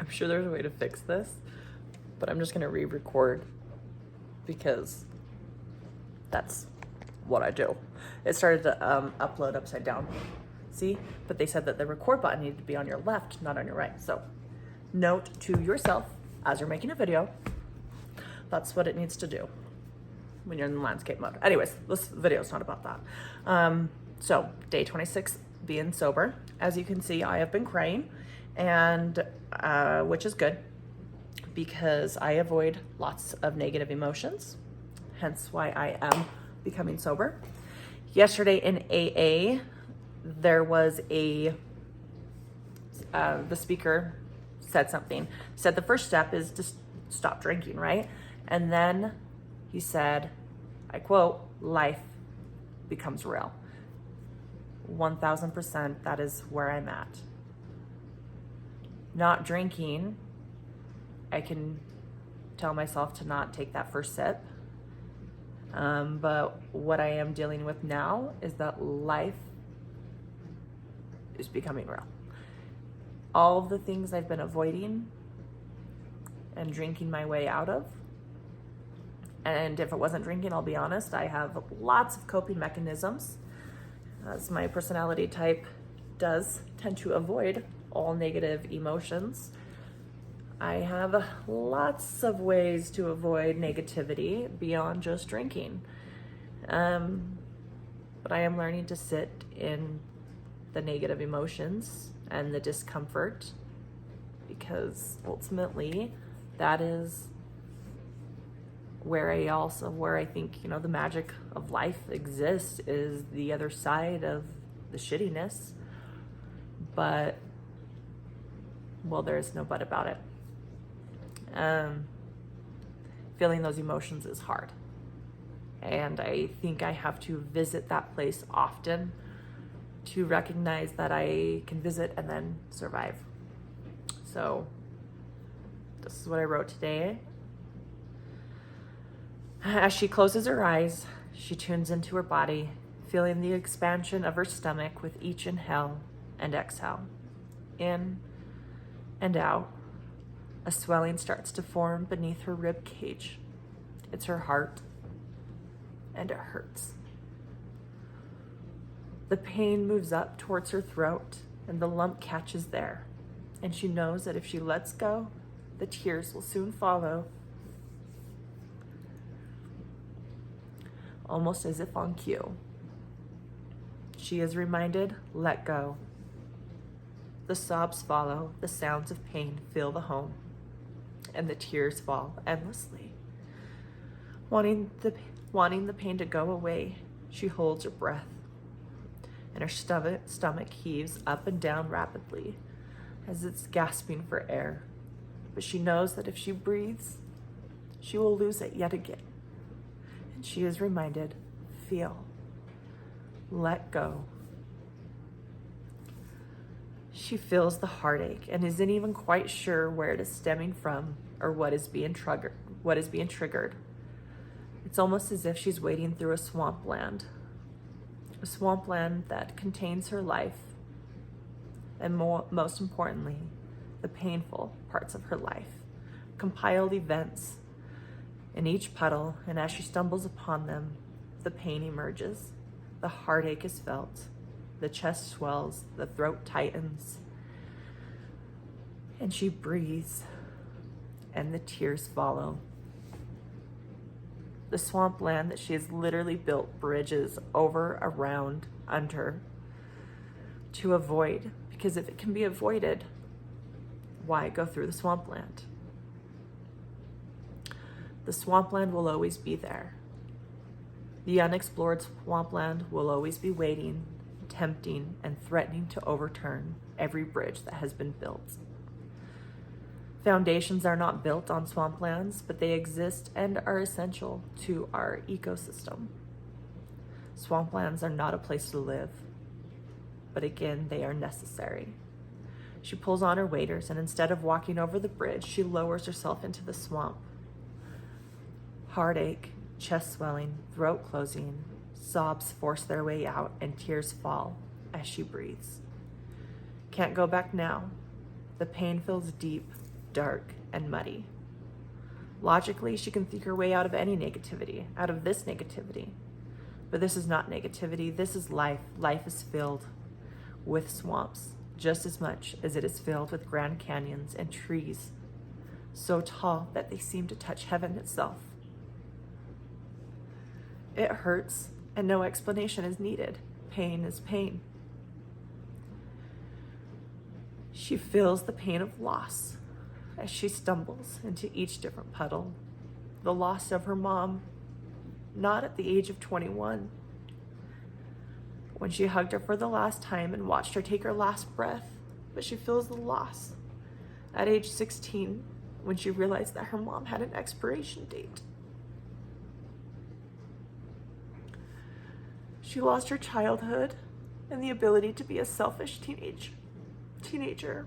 I'm sure there's a way to fix this, but I'm just gonna re-record because that's what I do. It started to upload upside down. See? But they said that the record button needed to be on your left, not on your right. So note to yourself as you're making a video, that's what it needs to do when you're in the landscape mode. Anyways, this video is not about that. So day 26, being sober. As you can see, I have been crying, and which is good because I avoid lots of negative emotions, hence why I am becoming sober. Yesterday in AA, there was the speaker said something. Said the first step is to stop drinking, right? And then he said, I quote, life becomes real. 1000%, that is where I'm at. Not drinking, I can tell myself to not take that first sip. But what I am dealing with now is that life is becoming real. All of the things I've been avoiding and drinking my way out of, and if it wasn't drinking, I'll be honest, I have lots of coping mechanisms, as my personality type does tend to avoid all negative emotions. I have lots of ways to avoid negativity beyond just drinking. But I am learning to sit in the negative emotions and the discomfort, because ultimately that is where I think, the magic of life exists, is the other side of the shittiness. But, well, there's no but about it. Feeling those emotions is hard. And I think I have to visit that place often to recognize that I can visit and then survive. So this is what I wrote today. As she closes her eyes, she tunes into her body, feeling the expansion of her stomach with each inhale and exhale. In and out, a swelling starts to form beneath her rib cage. It's her heart, and it hurts. The pain moves up towards her throat, and the lump catches there. And she knows that if she lets go, the tears will soon follow. Almost as if on cue, she is reminded, let go. The sobs follow, the sounds of pain fill the home, and the tears fall endlessly. Wanting the pain to go away, she holds her breath, and her stomach heaves up and down rapidly as it's gasping for air. But she knows that if she breathes, she will lose it yet again. And she is reminded, feel, let go. She feels the heartache and isn't even quite sure where it is stemming from or what is being triggered. It's almost as if she's wading through a swampland that contains her life, and most importantly, the painful parts of her life, compiled events in each puddle, and as she stumbles upon them, the pain emerges, the heartache is felt, the chest swells, the throat tightens, and she breathes, and the tears follow. The swampland that she has literally built bridges over, around, under to avoid, because if it can be avoided, why go through the swampland? The swampland will always be there. The unexplored swampland will always be waiting, tempting, and threatening to overturn every bridge that has been built. Foundations are not built on swamplands, but they exist and are essential to our ecosystem. Swamplands are not a place to live, but again, they are necessary. She pulls on her waders, and instead of walking over the bridge, she lowers herself into the swamp. Heartache, chest swelling, throat closing, sobs force their way out, and tears fall as she breathes. Can't go back now. The pain feels deep, dark and muddy. Logically, she can think her way out of any negativity, out of this negativity. But this is not negativity. This is life. Life is filled with swamps just as much as it is filled with Grand Canyons and trees so tall that they seem to touch heaven itself. It hurts, and no explanation is needed. Pain is pain. She feels the pain of loss as she stumbles into each different puddle. The loss of her mom, not at the age of 21, when she hugged her for the last time and watched her take her last breath, but she feels the loss at age 16 when she realized that her mom had an expiration date. She lost her childhood and the ability to be a selfish teenager.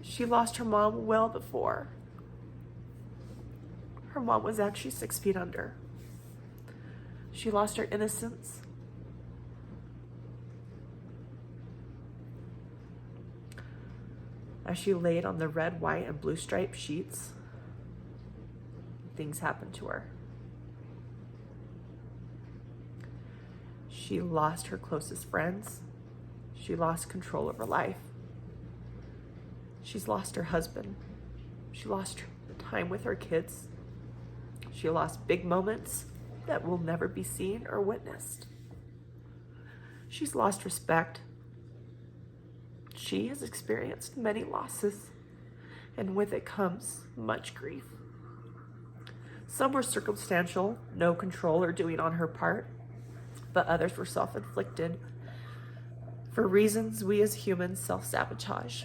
She lost her mom well before. Her mom was actually 6 feet under. She lost her innocence. As she laid on the red, white, and blue striped sheets, things happened to her. She lost her closest friends. She lost control of her life. She's lost her husband. She lost the time with her kids. She lost big moments that will never be seen or witnessed. She's lost respect. She has experienced many losses, and with it comes much grief. Some were circumstantial, no control or doing on her part, but others were self-inflicted for reasons we as humans self-sabotage.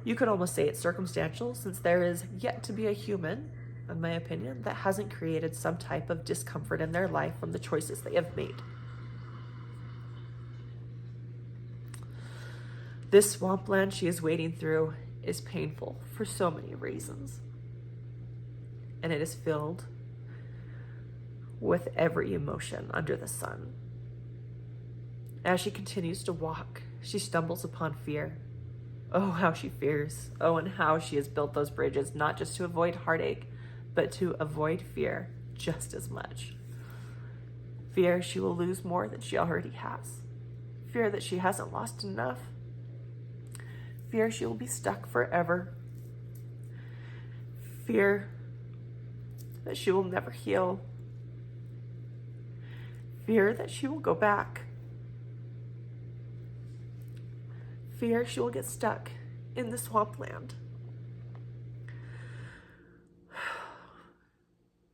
You could almost say it's circumstantial, since there is yet to be a human, in my opinion, that hasn't created some type of discomfort in their life from the choices they have made. This swampland she is wading through is painful for so many reasons. And it is filled with every emotion under the sun. As she continues to walk, she stumbles upon fear. Oh, how she fears. Oh, and how she has built those bridges, not just to avoid heartache, but to avoid fear just as much. Fear she will lose more than she already has. Fear that she hasn't lost enough. Fear she will be stuck forever. Fear that she will never heal. Fear that she will go back. Fear she will get stuck in the swampland.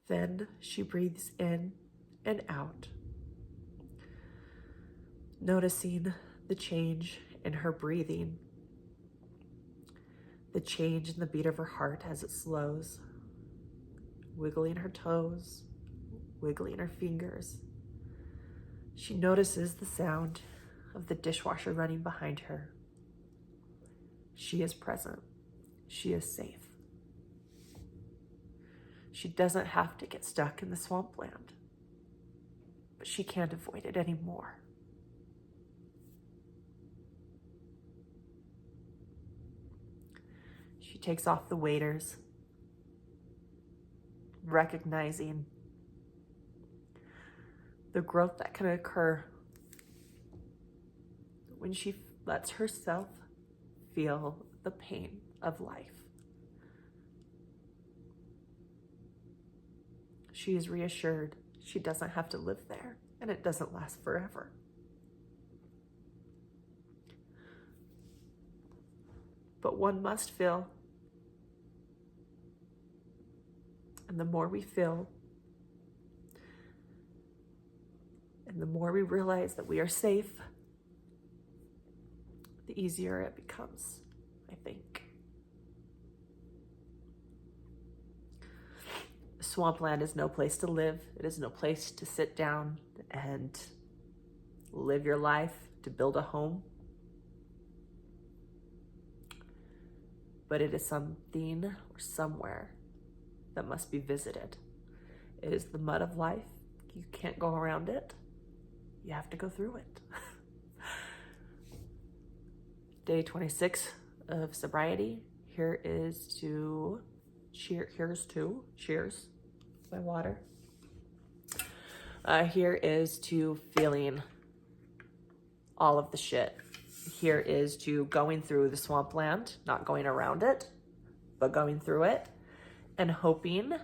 Then she breathes in and out, noticing the change in her breathing, the change in the beat of her heart as it slows, wiggling her toes, wiggling her fingers. She notices the sound of the dishwasher running behind her. She is present. She is safe. She doesn't have to get stuck in the swampland, but she can't avoid it anymore. She takes off the waders, recognizing the growth that can occur when she lets herself feel the pain of life. She is reassured she doesn't have to live there, and it doesn't last forever. But one must feel. And the more we feel, and the more we realize that we are safe, the easier it becomes, I think. Swampland is no place to live. It is no place to sit down and live your life, to build a home. But it is something or somewhere that must be visited. It is the mud of life. You can't go around it. You have to go through it. Day 26 of sobriety. Here's to my water. Here is to feeling all of the shit. Here is to going through the swampland, not going around it, but going through it, and hoping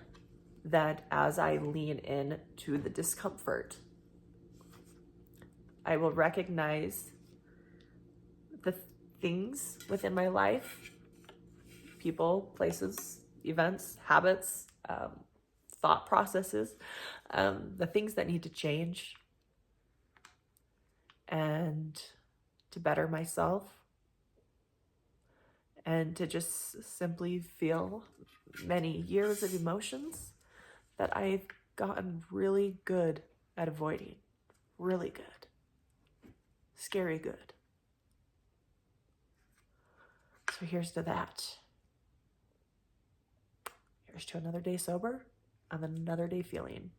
that as I lean in to the discomfort, I will recognize the things within my life, people, places, events, habits, thought processes, the things that need to change, and to better myself, and to just simply feel many years of emotions that I've gotten really good at avoiding. Really good. Scary good. So here's to that. Here's to another day sober and then another day feeling.